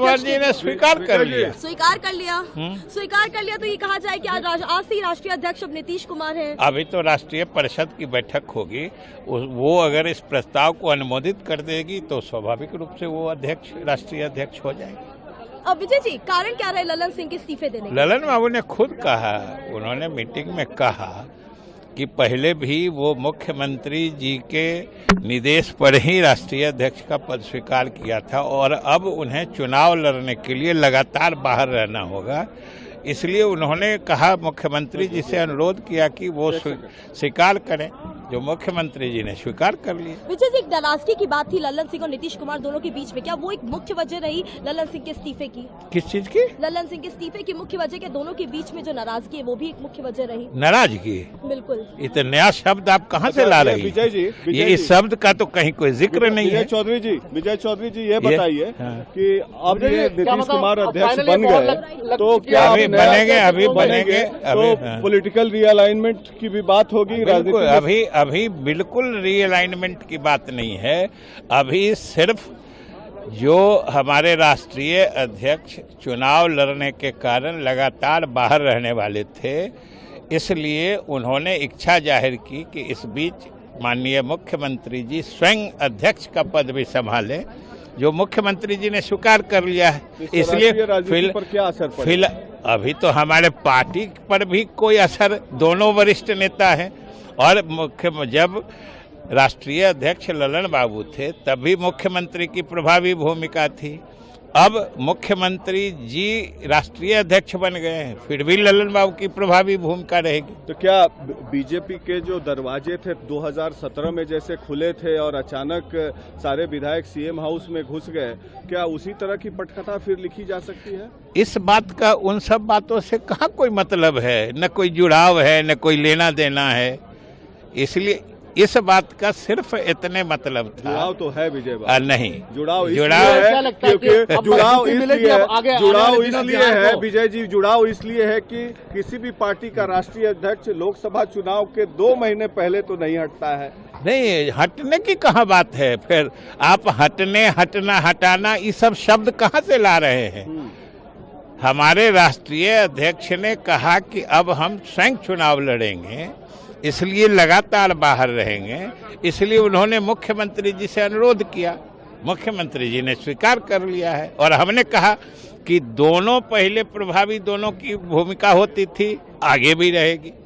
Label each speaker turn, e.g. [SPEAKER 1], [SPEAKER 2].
[SPEAKER 1] कुमार जी ने स्वीकार कर लिया।
[SPEAKER 2] स्वीकार कर लिया तो ये कहा जाए कि आज से ही राष्ट्रीय अध्यक्ष अब नीतीश कुमार हैं।
[SPEAKER 1] अभी तो राष्ट्रीय परिषद की बैठक होगी, वो अगर इस प्रस्ताव को अनुमोदित कर देगी तो स्वाभाविक रूप से वो राष्ट्रीय अध्यक्ष हो जाएंगे।
[SPEAKER 2] अब विजय जी, कारण क्या रहे ललन सिंह के इस्तीफे देने के?
[SPEAKER 1] ललन बाबू ने खुद कहा, उन्होंने मीटिंग में कहा कि पहले भी वो मुख्यमंत्री जी के निर्देश पर ही राष्ट्रीय अध्यक्ष का पद स्वीकार किया था और अब उन्हें चुनाव लड़ने के लिए लगातार बाहर रहना होगा। इसलिए उन्होंने कहा, मुख्यमंत्री जी से अनुरोध किया कि वो स्वीकार करें, जो मुख्यमंत्री जी ने स्वीकार कर लिया।
[SPEAKER 2] विजय जी, एक नाराजगी की बात थी ललन सिंह और नीतीश कुमार दोनों के बीच में, क्या वो एक मुख्य वजह रही ललन सिंह के इस्तीफे की?
[SPEAKER 1] किस चीज की?
[SPEAKER 2] ललन सिंह के इस्तीफे की मुख्य वजह, के दोनों के बीच में जो नाराजगी है वो भी एक मुख्य वजह रही?
[SPEAKER 1] नाराजगी?
[SPEAKER 2] बिल्कुल।
[SPEAKER 1] ये तो नया शब्द आप कहाँ से ला रही?
[SPEAKER 3] विजय जी,
[SPEAKER 1] ये इस शब्द का तो कहीं कोई जिक्र नहीं है।
[SPEAKER 3] विजय चौधरी जी, ये बताइए कि अब ये नीतीश कुमार अध्यक्ष बन गए तो क्या
[SPEAKER 1] बनेंगे
[SPEAKER 3] तो पॉलिटिकल रीअलाइनमेंट की भी बात होगी?
[SPEAKER 1] अभी बिल्कुल रीअलाइनमेंट की बात नहीं है। अभी सिर्फ जो हमारे राष्ट्रीय अध्यक्ष चुनाव लड़ने के कारण लगातार बाहर रहने वाले थे, इसलिए उन्होंने इच्छा जाहिर की कि इस बीच माननीय मुख्यमंत्री जी स्वयं अध्यक्ष का पद भी संभालें, जो मुख्यमंत्री जी ने स्वीकार कर लिया है। इसलिए
[SPEAKER 3] क्या असर पड़ेगा?
[SPEAKER 1] अभी तो हमारे पार्टी पर भी कोई असर, दोनों वरिष्ठ नेता हैं और जब राष्ट्रीय अध्यक्ष ललन बाबू थे तभी मुख्यमंत्री की प्रभावी भूमिका थी। अब मुख्यमंत्री जी राष्ट्रीय अध्यक्ष बन गए हैं, फिर भी ललन बाबू की प्रभावी भूमिका रहेगी।
[SPEAKER 3] तो क्या बीजेपी के जो दरवाजे थे 2017 में जैसे खुले थे और अचानक सारे विधायक सीएम हाउस में घुस गए, क्या उसी तरह की पटकथा फिर लिखी जा सकती है?
[SPEAKER 1] इस बात का उन सब बातों से कहाँ कोई मतलब है, न कोई जुड़ाव है, न कोई लेना देना है। इसलिए इस बात का सिर्फ इतने मतलब था।
[SPEAKER 3] जुड़ाव तो है विजय बाबू?
[SPEAKER 1] नहीं,
[SPEAKER 3] जुड़ाव इसलिए है क्योंकि जुड़ाव इसलिए है विजय जी, जुड़ाव इसलिए है कि किसी भी पार्टी का राष्ट्रीय अध्यक्ष लोकसभा चुनाव के 2 महीने पहले तो नहीं हटता है।
[SPEAKER 1] नहीं, हटने की कहाँ बात है? फिर आप हटने, हटना, हटाना, ये सब शब्द कहाँ से ला रहे हैं? हमारे राष्ट्रीय अध्यक्ष ने कहा कि अब हम स्वयं चुनाव लड़ेंगे, इसलिए लगातार बाहर रहेंगे। इसलिए उन्होंने मुख्यमंत्री जी से अनुरोध किया, मुख्यमंत्री जी ने स्वीकार कर लिया है और हमने कहा कि दोनों पहले प्रभावी, दोनों की भूमिका होती थी, आगे भी रहेगी।